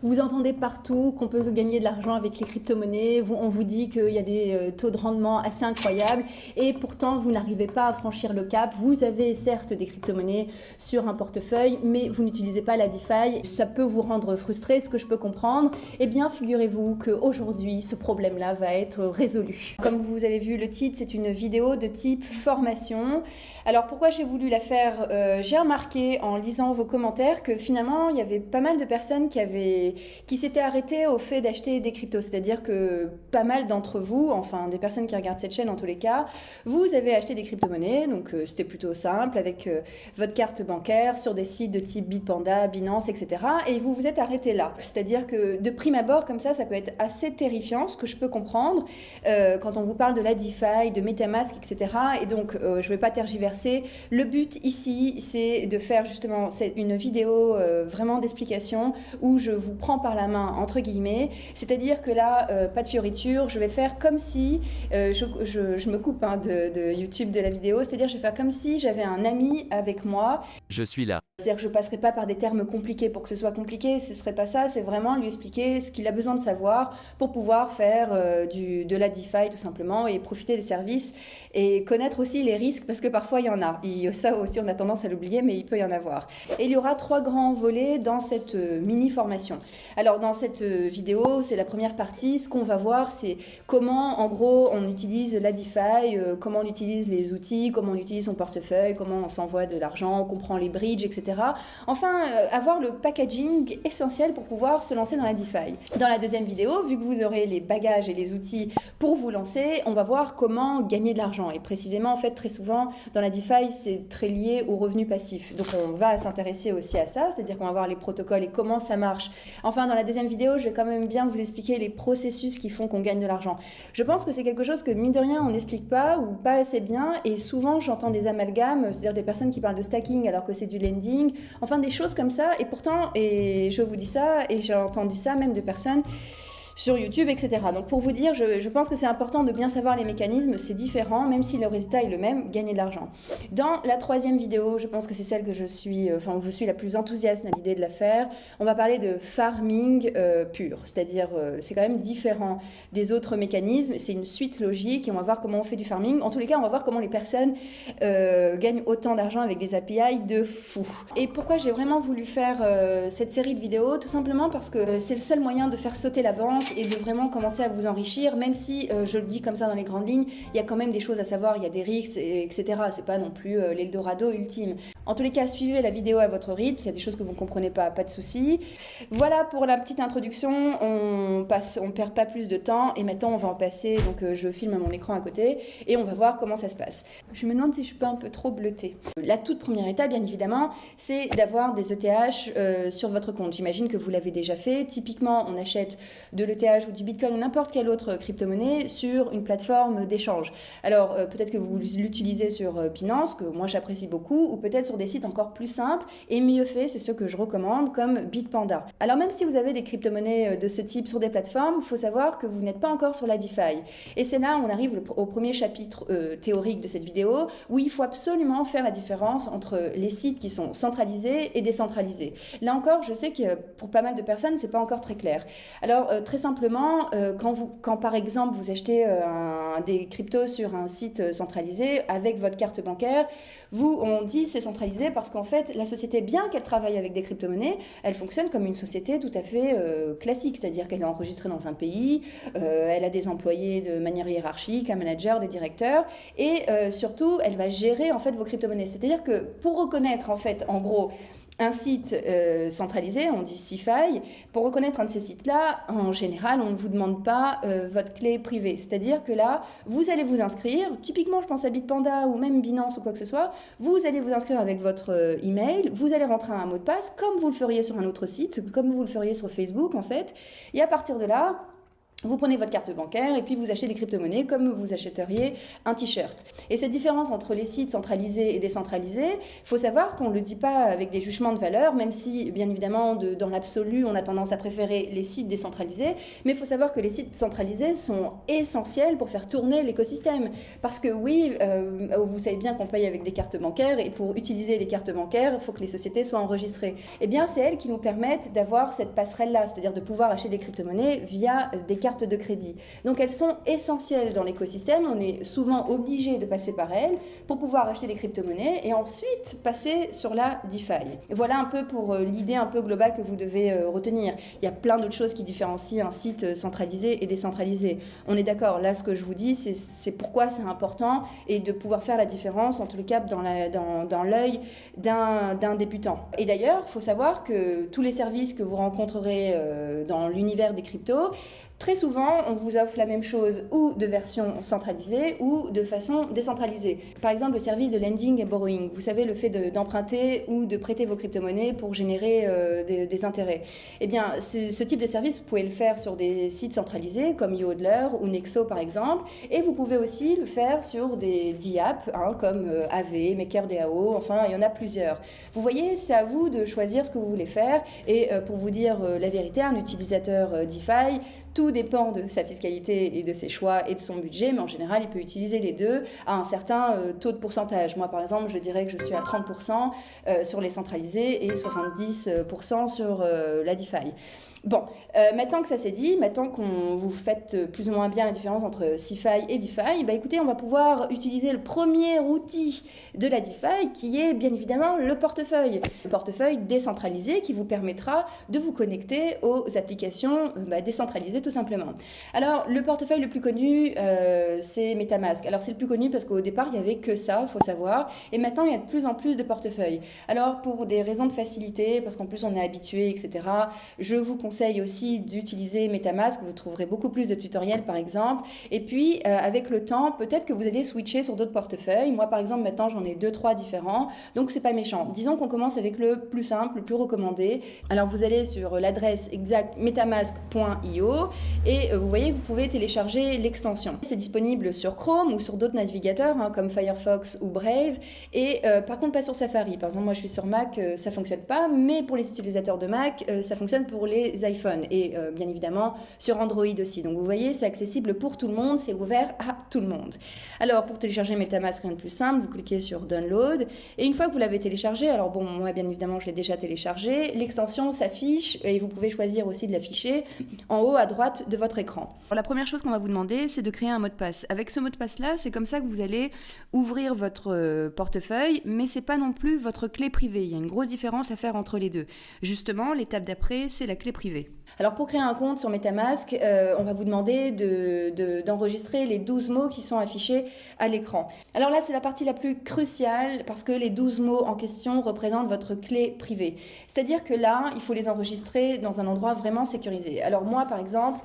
Vous entendez partout qu'on peut gagner de l'argent avec les crypto-monnaies, on vous dit qu'il y a des taux de rendement assez incroyables et pourtant vous n'arrivez pas à franchir le cap. Vous avez certes des crypto-monnaies sur un portefeuille, mais vous n'utilisez pas la DeFi. Ça peut vous rendre frustré, ce que je peux comprendre. Eh bien, figurez-vous qu'aujourd'hui, ce problème-là va être résolu. Comme vous avez vu le titre, c'est une vidéo de type formation. Alors pourquoi j'ai voulu la faire? J'ai remarqué en lisant vos commentaires que finalement, il y avait pas mal de personnes qui s'étaient arrêtées au fait d'acheter des cryptos. C'est-à-dire que pas mal d'entre vous, enfin des personnes qui regardent cette chaîne en tous les cas, vous avez acheté des crypto-monnaies, donc c'était plutôt simple, avec votre carte bancaire sur des sites de type Bitpanda, Binance, etc. Et vous vous êtes arrêté là. C'est-à-dire que de prime abord, comme ça peut être assez terrifiant, ce que je peux comprendre, quand on vous parle de la DeFi, de MetaMask, etc. Et donc, je ne vais pas tergiverser. Le but ici, c'est de faire justement une vidéo vraiment d'explication où je vous prends par la main, entre guillemets. C'est-à-dire que là, pas de fioriture, je vais faire comme si, je me coupe de YouTube de la vidéo, c'est-à-dire je vais faire comme si j'avais un ami avec moi. Je suis là. C'est-à-dire que je ne passerai pas par des termes compliqués pour que ce soit compliqué, ce ne serait pas ça, c'est vraiment lui expliquer ce qu'il a besoin de savoir pour pouvoir faire de la DeFi tout simplement et profiter des services et connaître aussi les risques parce que parfois il y en a. Et ça aussi on a tendance à l'oublier mais il peut y en avoir. Et il y aura 3 grands volets dans cette mini formation. Alors dans cette vidéo, c'est la première partie, ce qu'on va voir c'est comment en gros on utilise la DeFi, comment on utilise les outils, comment on utilise son portefeuille, comment on s'envoie de l'argent, on comprend les bridges, etc. Enfin, avoir le packaging essentiel pour pouvoir se lancer dans la DeFi. Dans la deuxième vidéo, vu que vous aurez les bagages et les outils pour vous lancer, on va voir comment gagner de l'argent. Et précisément, en fait, très souvent, dans la DeFi, c'est très lié aux revenus passifs. Donc, on va s'intéresser aussi à ça, c'est-à-dire qu'on va voir les protocoles et comment ça marche. Enfin, dans la deuxième vidéo, je vais quand même bien vous expliquer les processus qui font qu'on gagne de l'argent. Je pense que c'est quelque chose que, mine de rien, on n'explique pas ou pas assez bien. Et souvent, j'entends des amalgames, c'est-à-dire des personnes qui parlent de stacking alors que c'est du lending. Enfin, des choses comme ça. Et pourtant, et je vous dis ça, et j'ai entendu ça même de personnes sur YouTube, etc. Donc pour vous dire, je pense que c'est important de bien savoir les mécanismes, c'est différent, même si le résultat est le même, gagner de l'argent. Dans la troisième vidéo, je pense que c'est celle que où je suis la plus enthousiaste à l'idée de la faire, on va parler de farming pur, c'est-à-dire c'est quand même différent des autres mécanismes, c'est une suite logique et on va voir comment on fait du farming. En tous les cas, on va voir comment les personnes gagnent autant d'argent avec des API de fou. Et pourquoi j'ai vraiment voulu faire cette série de vidéos? Tout simplement parce que c'est le seul moyen de faire sauter la banque et de vraiment commencer à vous enrichir, même si je le dis comme ça dans les grandes lignes, il y a quand même des choses à savoir, il y a des risques, etc. C'est pas non plus l'Eldorado ultime. En tous les cas, suivez la vidéo à votre rythme, s'il y a des choses que vous ne comprenez pas de souci. Voilà pour la petite introduction, on perd pas plus de temps et maintenant on va en passer, donc je filme mon écran à côté et on va voir comment ça se passe. Je me demande si je suis pas un peu trop bleutée. La toute première étape, bien évidemment, c'est d'avoir des ETH sur votre compte. J'imagine que vous l'avez déjà fait. Typiquement, on achète de l'ETH ou du Bitcoin ou n'importe quelle autre crypto-monnaie sur une plateforme d'échange. Alors, peut-être que vous l'utilisez sur Binance, que moi j'apprécie beaucoup, ou peut-être sur des sites encore plus simples et mieux faits, c'est ceux que je recommande, comme Bitpanda. Alors, même si vous avez des crypto-monnaies de ce type sur des plateformes, il faut savoir que vous n'êtes pas encore sur la DeFi. Et c'est là où on arrive au premier chapitre théorique de cette vidéo, où il faut absolument faire la différence entre les sites qui sont centralisés et décentralisés. Là encore, je sais que pour pas mal de personnes, c'est pas encore très clair. Alors, très simplement, quand par exemple vous achetez des cryptos sur un site centralisé avec votre carte bancaire, on dit c'est centralisé parce qu'en fait la société, bien qu'elle travaille avec des crypto-monnaies, elle fonctionne comme une société tout à fait classique, c'est-à-dire qu'elle est enregistrée dans un pays, elle a des employés de manière hiérarchique, un manager, des directeurs et surtout elle va gérer en fait vos crypto-monnaies. C'est-à-dire que pour reconnaître en fait en gros un site centralisé, on dit CeFi, pour reconnaître un de ces sites-là, en général, on ne vous demande pas votre clé privée. C'est-à-dire que là, vous allez vous inscrire, typiquement je pense à Bitpanda ou même Binance ou quoi que ce soit, vous allez vous inscrire avec votre email, vous allez rentrer un mot de passe comme vous le feriez sur un autre site, comme vous le feriez sur Facebook en fait, et à partir de là, Vous prenez votre carte bancaire et puis vous achetez des crypto-monnaies comme vous achèteriez un t-shirt. Et cette différence entre les sites centralisés et décentralisés, il faut savoir qu'on ne le dit pas avec des jugements de valeur, même si bien évidemment dans l'absolu on a tendance à préférer les sites décentralisés, mais il faut savoir que les sites centralisés sont essentiels pour faire tourner l'écosystème. Parce que oui, vous savez bien qu'on paye avec des cartes bancaires et pour utiliser les cartes bancaires, il faut que les sociétés soient enregistrées. Eh bien c'est elles qui nous permettent d'avoir cette passerelle-là, c'est-à-dire de pouvoir acheter des crypto-monnaies via des cartes de crédit. Donc elles sont essentielles dans l'écosystème, on est souvent obligé de passer par elles pour pouvoir acheter des crypto-monnaies et ensuite passer sur la DeFi. Voilà un peu pour l'idée un peu globale que vous devez retenir. Il y a plein d'autres choses qui différencient un site centralisé et décentralisé. On est d'accord, là ce que je vous dis, c'est pourquoi c'est important et de pouvoir faire la différence en tout cas dans l'œil d'un débutant. Et d'ailleurs, il faut savoir que tous les services que vous rencontrerez dans l'univers des cryptos, très souvent, on vous offre la même chose ou de version centralisée ou de façon décentralisée. Par exemple, le service de lending et borrowing. Vous savez, le fait d'emprunter ou de prêter vos crypto-monnaies pour générer des intérêts. Eh bien, ce type de service, vous pouvez le faire sur des sites centralisés comme YoHodler ou Nexo par exemple. Et vous pouvez aussi le faire sur des DApps comme AV, MakerDAO, enfin, il y en a plusieurs. Vous voyez, c'est à vous de choisir ce que vous voulez faire. Et pour vous dire la vérité, un utilisateur DeFi, tout dépend de sa fiscalité et de ses choix et de son budget, mais en général, il peut utiliser les deux à un certain taux de pourcentage. Moi, par exemple, je dirais que je suis à 30% sur les centralisés et 70% sur la DeFi. Bon, maintenant que ça c'est dit, maintenant qu'on vous faites plus ou moins bien la différence entre CeFi et DeFi, bah écoutez, on va pouvoir utiliser le premier outil de la DeFi qui est bien évidemment le portefeuille. Le portefeuille décentralisé qui vous permettra de vous connecter aux applications décentralisées tout simplement. Alors, le portefeuille le plus connu, c'est MetaMask. Alors, c'est le plus connu parce qu'au départ, il n'y avait que ça, il faut savoir. Et maintenant, il y a de plus en plus de portefeuilles. Alors, pour des raisons de facilité, parce qu'en plus, on est habitué, etc., je vous conseille aussi d'utiliser MetaMask. Vous trouverez beaucoup plus de tutoriels, par exemple. Et puis, avec le temps, peut-être que vous allez switcher sur d'autres portefeuilles. Moi, par exemple, maintenant, j'en ai 2-3 différents. Donc, c'est pas méchant. Disons qu'on commence avec le plus simple, le plus recommandé. Alors, vous allez sur l'adresse exacte metamask.io et vous voyez que vous pouvez télécharger l'extension. C'est disponible sur Chrome ou sur d'autres navigateurs comme Firefox ou Brave et par contre pas sur Safari. Par exemple, moi je suis sur Mac, ça fonctionne pas, mais pour les utilisateurs de Mac, ça fonctionne pour les iPhones et bien évidemment sur Android aussi. Donc vous voyez, c'est accessible pour tout le monde, c'est ouvert à tout le monde. Alors pour télécharger MetaMask, rien de plus simple, vous cliquez sur Download et une fois que vous l'avez téléchargé, alors bon, moi bien évidemment je l'ai déjà téléchargé, l'extension s'affiche et vous pouvez choisir aussi de l'afficher en haut à droite de votre écran. Alors, la première chose qu'on va vous demander, c'est de créer un mot de passe. Avec ce mot de passe-là, c'est comme ça que vous allez ouvrir votre portefeuille, mais c'est pas non plus votre clé privée. Il y a une grosse différence à faire entre les deux. Justement, l'étape d'après, c'est la clé privée. Alors pour créer un compte sur MetaMask, on va vous demander d'enregistrer les 12 mots qui sont affichés à l'écran. Alors là, c'est la partie la plus cruciale parce que les 12 mots en question représentent votre clé privée. C'est-à-dire que là, il faut les enregistrer dans un endroit vraiment sécurisé. Alors moi, par exemple,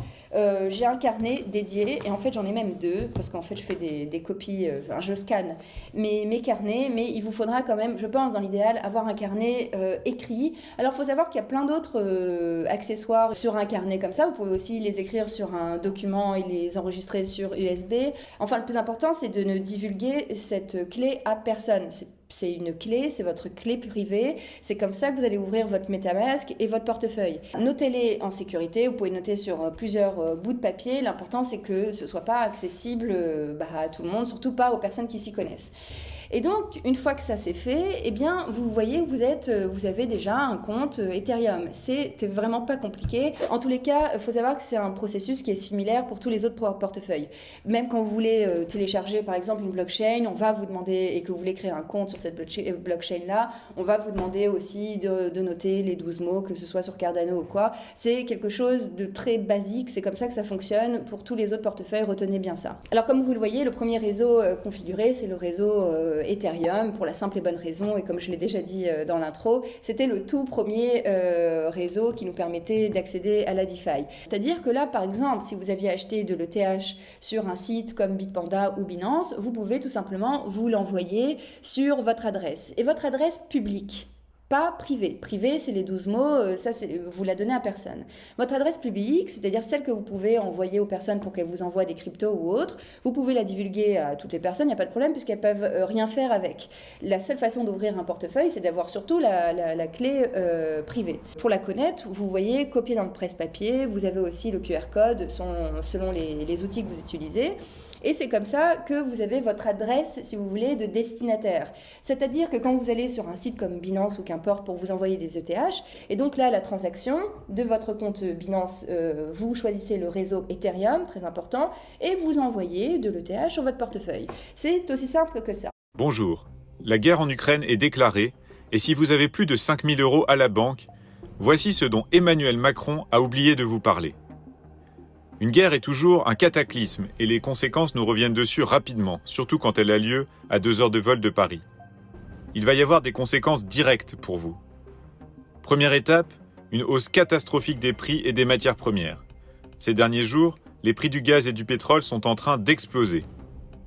j'ai un carnet dédié et en fait, j'en ai même deux parce qu'en fait, je fais des copies, je scanne mes carnets, mais il vous faudra quand même, je pense, dans l'idéal, avoir un carnet écrit. Alors, il faut savoir qu'il y a plein d'autres accessoires sur un carnet comme ça. Vous pouvez aussi les écrire sur un document et les enregistrer sur USB. Enfin, le plus important, c'est de ne divulguer cette clé à personne. C'est une clé, c'est votre clé privée. C'est comme ça que vous allez ouvrir votre MetaMask et votre portefeuille. Notez-les en sécurité. Vous pouvez noter sur plusieurs bouts de papier. L'important, c'est que ce ne soit pas accessible à tout le monde, surtout pas aux personnes qui s'y connaissent. Et donc, une fois que ça c'est fait, eh bien, vous voyez que vous avez déjà un compte Ethereum. C'est vraiment pas compliqué. En tous les cas, il faut savoir que c'est un processus qui est similaire pour tous les autres portefeuilles. Même quand vous voulez télécharger, par exemple, une blockchain, on va vous demander, et que vous voulez créer un compte sur cette blockchain-là, on va vous demander aussi de noter les 12 mots, que ce soit sur Cardano ou quoi. C'est quelque chose de très basique. C'est comme ça que ça fonctionne pour tous les autres portefeuilles. Retenez bien ça. Alors, comme vous le voyez, le premier réseau configuré, c'est le réseau Ethereum, pour la simple et bonne raison, et comme je l'ai déjà dit dans l'intro, c'était le tout premier réseau qui nous permettait d'accéder à la DeFi. C'est-à-dire que là, par exemple, si vous aviez acheté de l'ETH sur un site comme Bitpanda ou Binance, vous pouvez tout simplement vous l'envoyer sur votre adresse. Et votre adresse publique, pas privé. Privé, c'est les 12 mots, ça, vous la donnez à personne. Votre adresse publique, c'est-à-dire celle que vous pouvez envoyer aux personnes pour qu'elles vous envoient des cryptos ou autres, vous pouvez la divulguer à toutes les personnes, il n'y a pas de problème puisqu'elles peuvent rien faire avec. La seule façon d'ouvrir un portefeuille, c'est d'avoir surtout la clé privée. Pour la connaître, vous voyez copier dans le presse-papier, vous avez aussi le QR code selon les outils que vous utilisez. Et c'est comme ça que vous avez votre adresse, si vous voulez, de destinataire. C'est-à-dire que quand vous allez sur un site comme Binance ou qu'importe pour vous envoyer des ETH, et donc là, la transaction de votre compte Binance, vous choisissez le réseau Ethereum, très important, et vous envoyez de l'ETH sur votre portefeuille. C'est aussi simple que ça. Bonjour. La guerre en Ukraine est déclarée, et si vous avez plus de 5 000 € à la banque, voici ce dont Emmanuel Macron a oublié de vous parler. Une guerre est toujours un cataclysme et les conséquences nous reviennent dessus rapidement, surtout quand elle a lieu à 2 heures de vol de Paris. Il va y avoir des conséquences directes pour vous. Première étape, une hausse catastrophique des prix et des matières premières. Ces derniers jours, les prix du gaz et du pétrole sont en train d'exploser.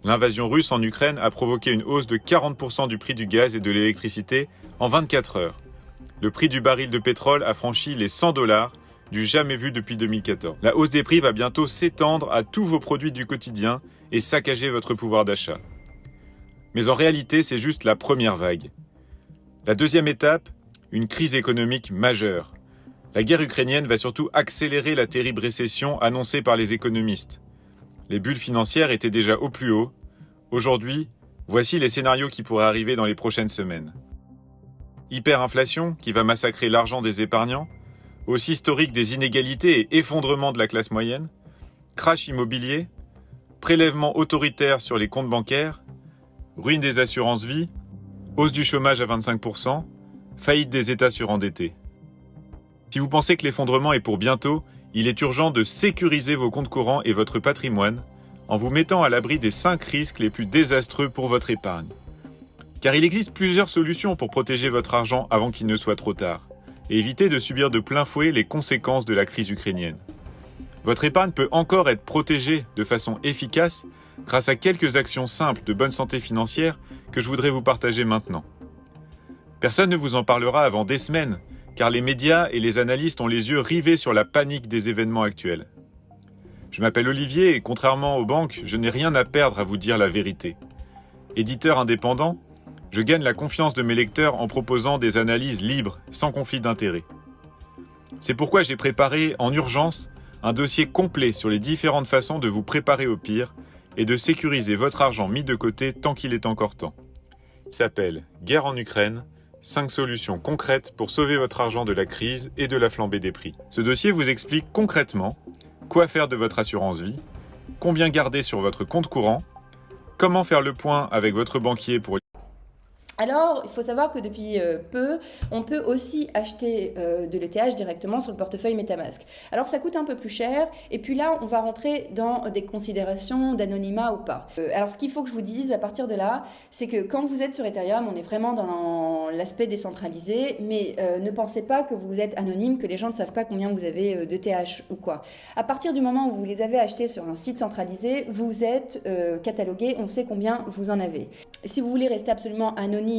L'invasion russe en Ukraine a provoqué une hausse de 40% du prix du gaz et de l'électricité en 24 heures. Le prix du baril de pétrole a franchi les 100 $, du jamais vu depuis 2014. La hausse des prix va bientôt s'étendre à tous vos produits du quotidien et saccager votre pouvoir d'achat. Mais en réalité, c'est juste la première vague. La deuxième étape, une crise économique majeure. La guerre ukrainienne va surtout accélérer la terrible récession annoncée par les économistes. Les bulles financières étaient déjà au plus haut. Aujourd'hui, voici les scénarios qui pourraient arriver dans les prochaines semaines. Hyperinflation qui va massacrer l'argent des épargnants, hausse historique des inégalités et effondrement de la classe moyenne, crash immobilier, prélèvement autoritaire sur les comptes bancaires, ruine des assurances-vie, hausse du chômage à 25%, faillite des États surendettés. Si vous pensez que l'effondrement est pour bientôt, il est urgent de sécuriser vos comptes courants et votre patrimoine en vous mettant à l'abri des 5 risques les plus désastreux pour votre épargne. Car il existe plusieurs solutions pour protéger votre argent avant qu'il ne soit trop tard et éviter de subir de plein fouet les conséquences de la crise ukrainienne. Votre épargne peut encore être protégée de façon efficace grâce à quelques actions simples de bonne santé financière que je voudrais vous partager maintenant. Personne ne vous en parlera avant des semaines, car les médias et les analystes ont les yeux rivés sur la panique des événements actuels. Je m'appelle Olivier et contrairement aux banques, je n'ai rien à perdre à vous dire la vérité. Éditeur indépendant, je gagne la confiance de mes lecteurs en proposant des analyses libres, sans conflit d'intérêts. C'est pourquoi j'ai préparé, en urgence, un dossier complet sur les différentes façons de vous préparer au pire et de sécuriser votre argent mis de côté tant qu'il est encore temps. Il s'appelle « Guerre en Ukraine », 5 solutions concrètes pour sauver votre argent de la crise et de la flambée des prix. Ce dossier vous explique concrètement quoi faire de votre assurance vie, combien garder sur votre compte courant, comment faire le point avec votre banquier pour... Alors, il faut savoir que depuis peu, on peut aussi acheter de l'ETH directement sur le portefeuille MetaMask. Alors, ça coûte un peu plus cher, et puis là, on va rentrer dans des considérations d'anonymat ou pas. Alors, ce qu'il faut que je vous dise à partir de là, c'est que quand vous êtes sur Ethereum, on est vraiment dans l'aspect décentralisé, mais ne pensez pas que vous êtes anonyme, que les gens ne savent pas combien vous avez d'ETH ou quoi. À partir du moment où vous les avez achetés sur un site centralisé, vous êtes catalogué, on sait combien vous en avez. Si vous voulez rester absolument anonyme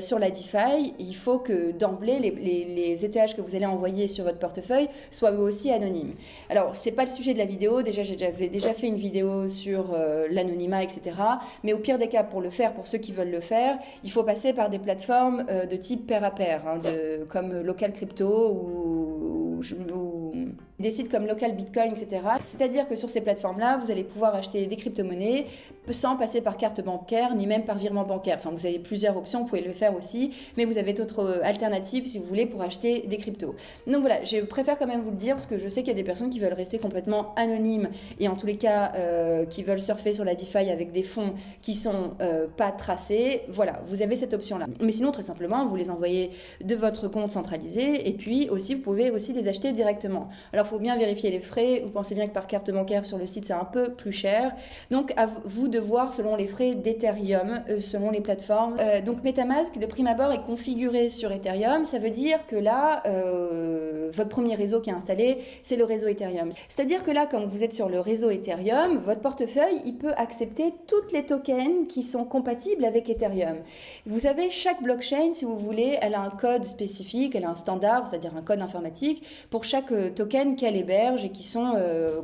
sur la DeFi, il faut que d'emblée les ETH que vous allez envoyer sur votre portefeuille soient eux aussi anonymes. Alors, c'est pas le sujet de la vidéo, j'avais déjà fait une vidéo sur l'anonymat, etc. Mais au pire des cas, pour ceux qui veulent le faire, il faut passer par des plateformes de type pair à pair, comme Local Crypto ou des sites comme Local Bitcoin, etc. C'est-à-dire que sur ces plateformes-là, vous allez pouvoir acheter des crypto-monnaies sans passer par carte bancaire, ni même par virement bancaire. Enfin, vous avez plusieurs options, vous pouvez le faire aussi, mais vous avez d'autres alternatives si vous voulez pour acheter des cryptos. Donc voilà, je préfère quand même vous le dire parce que je sais qu'il y a des personnes qui veulent rester complètement anonymes et en tous les cas qui veulent surfer sur la DeFi avec des fonds qui sont pas tracés. Voilà, vous avez cette option-là. Mais sinon, très simplement, vous les envoyez de votre compte centralisé et puis aussi, vous pouvez aussi les acheter directement. Alors, il faut bien vérifier les frais. Vous pensez bien que par carte bancaire sur le site, c'est un peu plus cher. Donc, à vous de voir selon les frais d'Ethereum, selon les plateformes. Donc, MetaMask, de prime abord, est configuré sur Ethereum. Ça veut dire que là, votre premier réseau qui est installé, c'est le réseau Ethereum. C'est-à-dire que là, quand vous êtes sur le réseau Ethereum, votre portefeuille, il peut accepter toutes les tokens qui sont compatibles avec Ethereum. Vous savez, chaque blockchain, si vous voulez, elle a un code spécifique, elle a un standard, c'est-à-dire un code informatique, pour chaque token qu'elle héberge et qui sont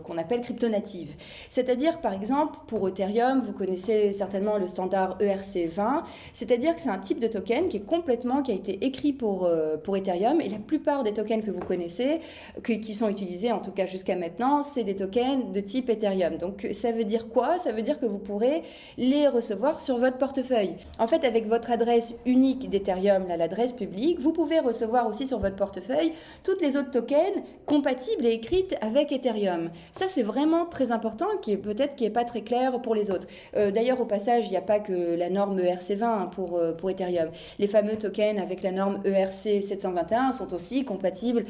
qu'on appelle cryptonatives. C'est-à-dire, par exemple, pour Ethereum, vous connaissez certainement le standard ERC20, c'est-à-dire que c'est un type de token qui a été écrit pour Ethereum, et la plupart des tokens que vous connaissez, qui sont utilisés en tout cas jusqu'à maintenant, c'est des tokens de type Ethereum. Donc ça veut dire quoi? Ça veut dire que vous pourrez les recevoir sur votre portefeuille. En fait, avec votre adresse unique d'Ethereum, l'adresse publique, vous pouvez recevoir aussi sur votre portefeuille toutes les autres tokens compatibles et écrites avec Ethereum. Ça, c'est vraiment très important, qui est pas très clair pour les autres. D'ailleurs, au passage, il n'y a pas que la norme ERC20 pour Ethereum. Les fameux tokens avec la norme ERC721 sont aussi compatibles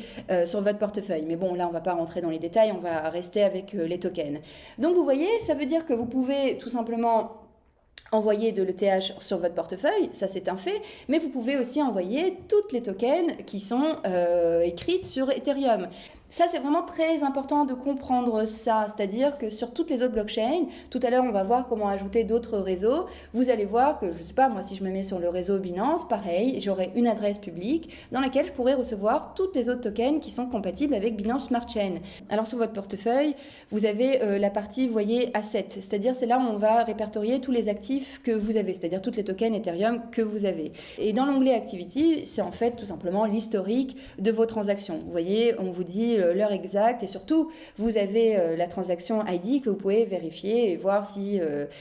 sur votre portefeuille. Mais bon, là, on ne va pas rentrer dans les détails, on va rester avec les tokens. Donc, vous voyez, ça veut dire que vous pouvez tout simplement envoyer de l'ETH sur votre portefeuille, ça c'est un fait, mais vous pouvez aussi envoyer toutes les tokens qui sont écrites sur Ethereum. Ça, c'est vraiment très important de comprendre ça, c'est-à-dire que sur toutes les autres blockchains, tout à l'heure, on va voir comment ajouter d'autres réseaux. Vous allez voir que, je ne sais pas, moi, si je me mets sur le réseau Binance, pareil, j'aurai une adresse publique dans laquelle je pourrai recevoir toutes les autres tokens qui sont compatibles avec Binance Smart Chain. Alors, sur votre portefeuille, vous avez la partie, vous voyez, Assets, c'est-à-dire c'est là où on va répertorier tous les actifs que vous avez, c'est-à-dire toutes les tokens Ethereum que vous avez. Et dans l'onglet Activity, c'est en fait tout simplement l'historique de vos transactions. Vous voyez, on vous dit l'heure exacte et surtout vous avez la transaction ID que vous pouvez vérifier et voir si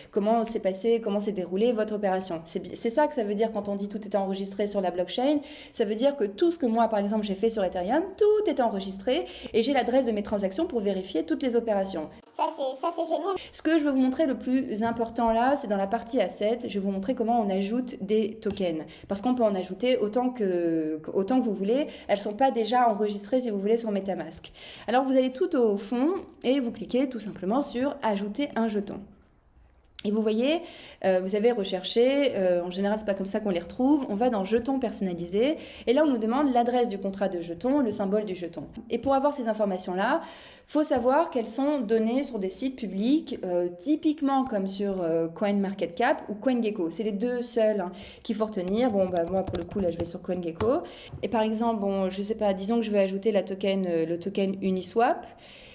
comment s'est passé, comment s'est déroulée votre opération. C'est ça que ça veut dire quand on dit tout est enregistré sur la blockchain. Ça veut dire que tout ce que moi par exemple j'ai fait sur Ethereum, tout est enregistré et j'ai l'adresse de mes transactions pour vérifier toutes les opérations. Ça c'est génial. Ce que je veux vous montrer le plus important là, c'est dans la partie Assets. Je vais vous montrer comment on ajoute des tokens. Parce qu'on peut en ajouter autant que vous voulez. Elles ne sont pas déjà enregistrées, si vous voulez, sur MetaMask. Alors vous allez tout au fond et vous cliquez tout simplement sur Ajouter un jeton. Et vous voyez, vous avez recherché, en général c'est pas comme ça qu'on les retrouve, on va dans jetons personnalisés et là on nous demande l'adresse du contrat de jeton, le symbole du jeton. Et pour avoir ces informations-là, faut savoir qu'elles sont données sur des sites publics, typiquement comme sur CoinMarketCap ou CoinGecko. C'est les deux seuls qu'il faut retenir. Bon, bah moi pour le coup là je vais sur CoinGecko. Et par exemple, bon, je sais pas, disons que je vais ajouter le token Uniswap.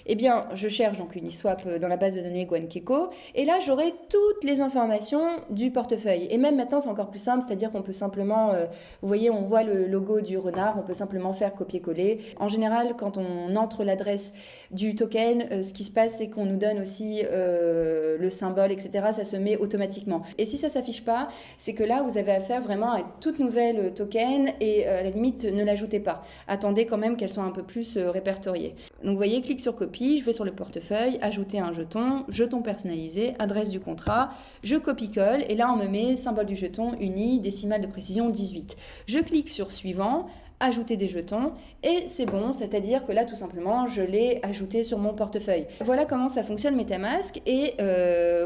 Eh bien, je cherche donc Uniswap dans la base de données CoinGecko et là j'aurai toutes les informations du portefeuille. Et même maintenant c'est encore plus simple, c'est-à-dire qu'on peut simplement, vous voyez, on voit le logo du renard, on peut simplement faire copier-coller. En général, quand on entre l'adresse du token, ce qui se passe c'est qu'on nous donne aussi le symbole, etc. Ça se met automatiquement. Et si ça s'affiche pas, c'est que là vous avez affaire vraiment à une toute nouvelle token et à la limite ne l'ajoutez pas. Attendez quand même qu'elles soient un peu plus répertoriées. Donc vous voyez, clique sur copie. Je vais sur le portefeuille, ajouter un jeton, jeton personnalisé, adresse du contrat, je copie-colle et là on me met symbole du jeton uni, décimale de précision 18. Je clique sur suivant, ajouter des jetons et c'est bon, c'est-à-dire que là tout simplement je l'ai ajouté sur mon portefeuille. Voilà comment ça fonctionne MetaMask et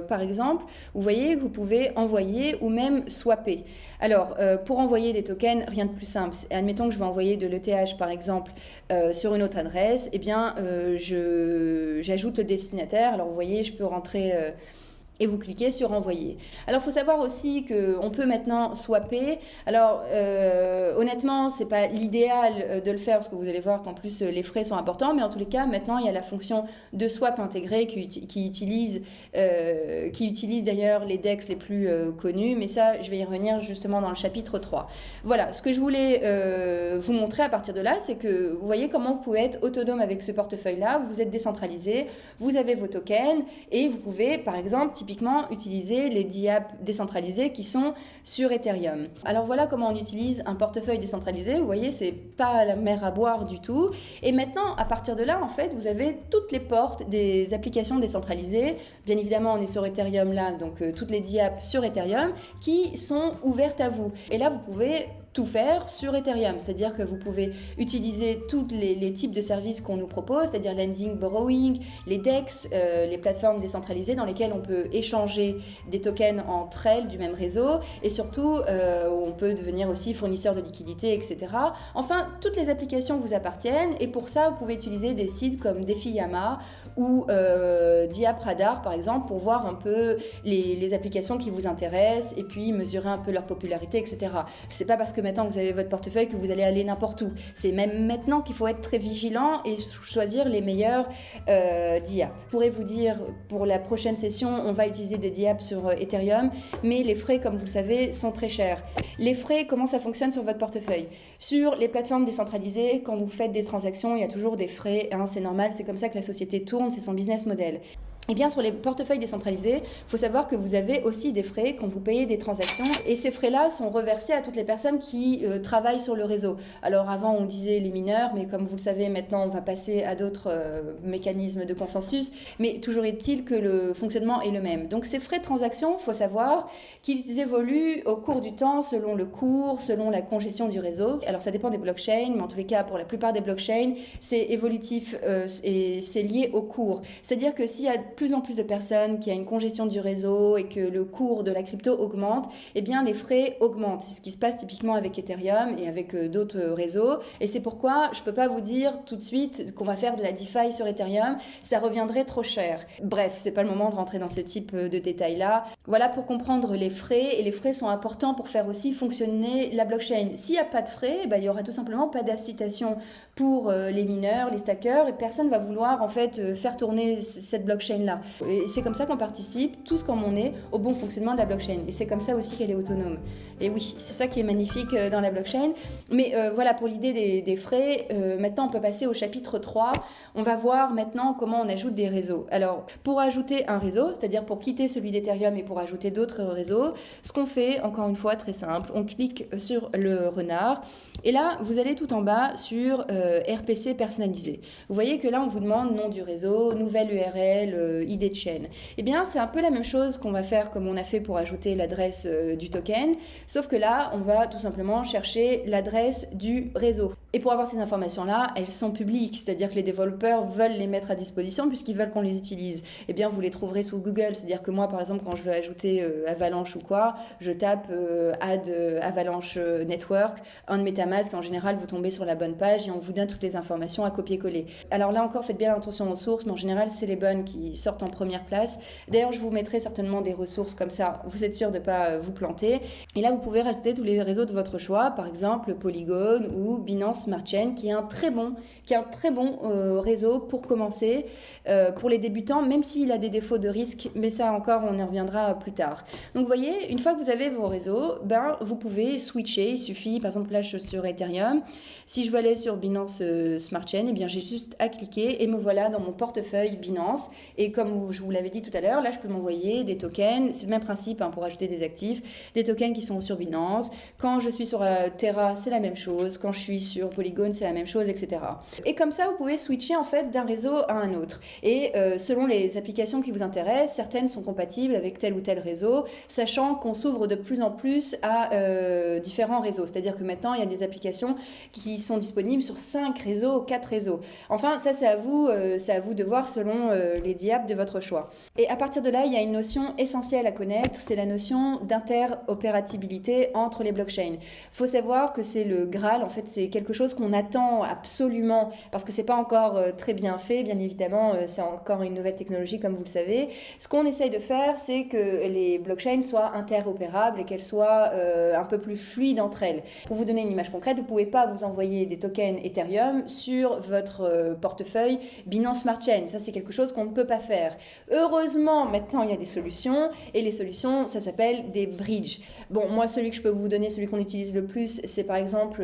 par exemple vous voyez que vous pouvez envoyer ou même swapper. Alors pour envoyer des tokens, rien de plus simple. Admettons que je vais envoyer de l'ETH par exemple sur une autre adresse, et bien j'ajoute le destinataire. Alors vous voyez, je peux rentrer et vous cliquez sur envoyer. Alors il faut savoir aussi qu'on peut maintenant swapper. Alors honnêtement c'est pas l'idéal de le faire parce que vous allez voir qu'en plus les frais sont importants, mais en tous les cas maintenant il y a la fonction de swap intégrée qui utilise d'ailleurs les DEX les plus connus, mais ça je vais y revenir justement dans le chapitre 3. Voilà, ce que je voulais vous montrer à partir de là, c'est que vous voyez comment vous pouvez être autonome avec ce portefeuille là, vous êtes décentralisé, vous avez vos tokens et vous pouvez par exemple typiquement utiliser les DApps décentralisés qui sont sur Ethereum. Alors voilà comment on utilise un portefeuille décentralisé. Vous voyez, c'est pas la mer à boire du tout. Et maintenant, à partir de là, en fait, vous avez toutes les portes des applications décentralisées. Bien évidemment, on est sur Ethereum là, donc toutes les DApps sur Ethereum qui sont ouvertes à vous. Et là, vous pouvez tout faire sur Ethereum, c'est-à-dire que vous pouvez utiliser tous les types de services qu'on nous propose, c'est-à-dire lending, borrowing, les DEX, les plateformes décentralisées dans lesquelles on peut échanger des tokens entre elles du même réseau, et surtout on peut devenir aussi fournisseur de liquidités, etc. Enfin, toutes les applications vous appartiennent, et pour ça vous pouvez utiliser des sites comme DefiYama ou Diap Radar par exemple pour voir un peu les applications qui vous intéressent et puis mesurer un peu leur popularité, etc. C'est pas parce que maintenant que vous avez votre portefeuille que vous allez aller n'importe où. C'est même maintenant qu'il faut être très vigilant et choisir les meilleurs DIAP. Je pourrais vous dire, pour la prochaine session, on va utiliser des DIAP sur Ethereum, mais les frais, comme vous le savez, sont très chers. Les frais, comment ça fonctionne sur votre portefeuille? Sur les plateformes décentralisées, quand vous faites des transactions, il y a toujours des frais, hein, c'est normal, c'est comme ça que la société tourne, c'est son business model. Et bien sur les portefeuilles décentralisés, il faut savoir que vous avez aussi des frais quand vous payez des transactions et ces frais-là sont reversés à toutes les personnes qui travaillent sur le réseau. Alors avant on disait les mineurs, mais comme vous le savez maintenant on va passer à d'autres mécanismes de consensus, mais toujours est-il que le fonctionnement est le même. Donc ces frais de transaction, il faut savoir qu'ils évoluent au cours du temps selon le cours, selon la congestion du réseau. Alors ça dépend des blockchains, mais en tous les cas pour la plupart des blockchains, c'est évolutif et c'est lié au cours. C'est-à-dire que s'il y a plus en plus de personnes, qu'il y a une congestion du réseau et que le cours de la crypto augmente, eh bien les frais augmentent. C'est ce qui se passe typiquement avec Ethereum et avec d'autres réseaux. Et c'est pourquoi je ne peux pas vous dire tout de suite qu'on va faire de la DeFi sur Ethereum, ça reviendrait trop cher. Bref, c'est pas le moment de rentrer dans ce type de détails-là. Voilà pour comprendre les frais, et les frais sont importants pour faire aussi fonctionner la blockchain. S'il n'y a pas de frais, il n'y aura tout simplement pas d'incitation pour les mineurs, les stackers, et personne ne va vouloir en fait faire tourner cette blockchain-là. Et c'est comme ça qu'on participe, tous comme on est, au bon fonctionnement de la blockchain. Et c'est comme ça aussi qu'elle est autonome. Et oui, c'est ça qui est magnifique dans la blockchain. Mais voilà, pour l'idée des frais, maintenant on peut passer au chapitre 3. On va voir maintenant comment on ajoute des réseaux. Alors, pour ajouter un réseau, c'est-à-dire pour quitter celui d'Ethereum et pour ajouter d'autres réseaux, ce qu'on fait, encore une fois, très simple, on clique sur le renard. Et là, vous allez tout en bas sur RPC personnalisé. Vous voyez que là, on vous demande nom du réseau, nouvelle URL, ID de chaîne. Eh bien, c'est un peu la même chose qu'on va faire comme on a fait pour ajouter l'adresse du token, sauf que là, on va tout simplement chercher l'adresse du réseau. Et pour avoir ces informations-là, elles sont publiques, c'est-à-dire que les développeurs veulent les mettre à disposition puisqu'ils veulent qu'on les utilise. Eh bien, vous les trouverez sous Google, c'est-à-dire que moi, par exemple, quand je veux ajouter Avalanche ou quoi, je tape add Avalanche Network, un de MetaMask, en général, vous tombez sur la bonne page et on vous donne toutes les informations à copier-coller. Alors là encore, faites bien attention aux sources, mais en général, c'est les bonnes qui sortent en première place. D'ailleurs, je vous mettrai certainement des ressources comme ça, vous êtes sûr de ne pas vous planter. Et là, vous pouvez rajouter tous les réseaux de votre choix, par exemple Polygon ou Binance Smart Chain, qui est un très bon réseau pour commencer, pour les débutants, même s'il a des défauts de risque, mais ça encore, on y reviendra plus tard. Donc, vous voyez, une fois que vous avez vos réseaux, vous pouvez switcher. Il suffit, par exemple, là, je suis sur Ethereum. Si je veux aller sur Binance Smart Chain, eh bien, j'ai juste à cliquer et me voilà dans mon portefeuille Binance. Et comme je vous l'avais dit tout à l'heure, là, je peux m'envoyer des tokens. C'est le même principe pour ajouter des actifs, des tokens qui sont sur Binance. Quand je suis sur Terra, c'est la même chose. Quand je suis sur Polygon, c'est la même chose, etc. Et comme ça, vous pouvez switcher en fait d'un réseau à un autre. Et selon les applications qui vous intéressent, certaines sont compatibles avec tel ou tel réseau, sachant qu'on s'ouvre de plus en plus à différents réseaux. C'est-à-dire que maintenant, il y a des applications qui sont disponibles sur 5 réseaux, 4 réseaux. Enfin, ça, c'est à vous de voir selon les DIAP de votre choix. Et à partir de là, il y a une notion essentielle à connaître, c'est la notion d'interopérabilité entre les blockchains. Il faut savoir que c'est le Graal, en fait, c'est quelque chose qu'on attend absolument, parce que c'est pas encore très bien fait, bien évidemment, c'est encore une nouvelle technologie, comme vous le savez. Ce qu'on essaye de faire, c'est que les blockchains soient interopérables et qu'elles soient un peu plus fluides entre elles. Pour vous donner une image concrète, vous pouvez pas vous envoyer des tokens Ethereum sur votre portefeuille Binance Smart Chain. Ça, c'est quelque chose qu'on ne peut pas faire. Heureusement, maintenant, il y a des solutions, et les solutions, ça s'appelle des bridges. Bon, moi, celui que je peux vous donner, celui qu'on utilise le plus, c'est par exemple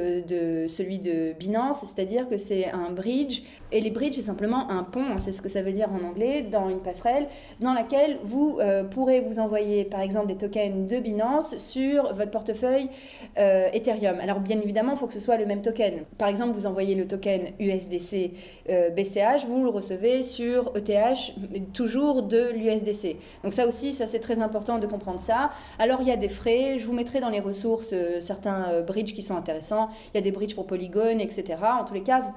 celui de Binance, c'est-à-dire que c'est un bridge, et les bridges c'est simplement un pont, c'est ce que ça veut dire en anglais, dans une passerelle dans laquelle vous pourrez vous envoyer par exemple des tokens de Binance sur votre portefeuille Ethereum. Alors bien évidemment, il faut que ce soit le même token. Par exemple, vous envoyez le token USDC BCH, vous le recevez sur ETH, toujours de l'USDC. Donc ça aussi, ça c'est très important de comprendre ça. Alors il y a des frais, je vous mettrai dans les ressources certains bridges qui sont intéressants. Il y a des bridges pour Polygon, etc. En tous les cas,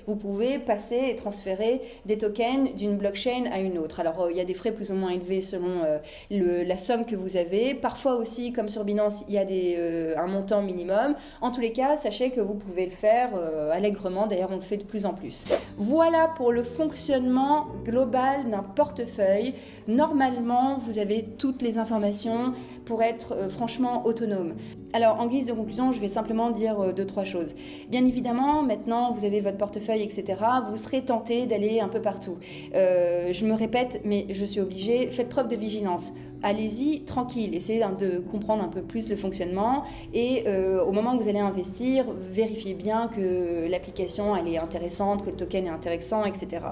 vous pouvez passer et transférer des tokens d'une blockchain à une autre. Alors il y a des frais plus ou moins élevés selon la somme que vous avez. Parfois aussi, comme sur Binance, il y a un montant minimum. En tous les cas, sachez que vous pouvez le faire allègrement. D'ailleurs, on le fait de plus en plus. Voilà pour le fonctionnement global d'un portefeuille. Normalement, vous avez toutes les informations pour être franchement autonome. Alors, en guise de conclusion, je vais simplement dire 2-3 choses. Bien évidemment, maintenant, vous avez votre portefeuille, etc. Vous serez tenté d'aller un peu partout. Je me répète, mais je suis obligée. Faites preuve de vigilance. Allez-y tranquille, essayez de comprendre un peu plus le fonctionnement et au moment où vous allez investir, vérifiez bien que l'application elle est intéressante, que le token est intéressant, etc.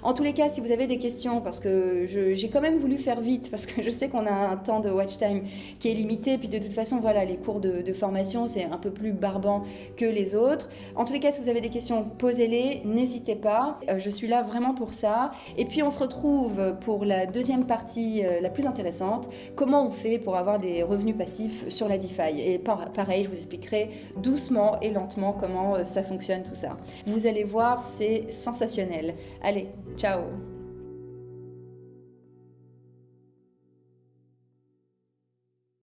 En tous les cas, si vous avez des questions, parce que j'ai quand même voulu faire vite, parce que je sais qu'on a un temps de watch time qui est limité, puis de toute façon, voilà, les cours de formation, c'est un peu plus barbant que les autres. En tous les cas, si vous avez des questions, posez-les, n'hésitez pas, je suis là vraiment pour ça. Et puis on se retrouve pour la deuxième partie la plus intéressante. Comment on fait pour avoir des revenus passifs sur la DeFi. Et pareil, je vous expliquerai doucement et lentement comment ça fonctionne tout ça. Vous allez voir, c'est sensationnel. Allez, ciao!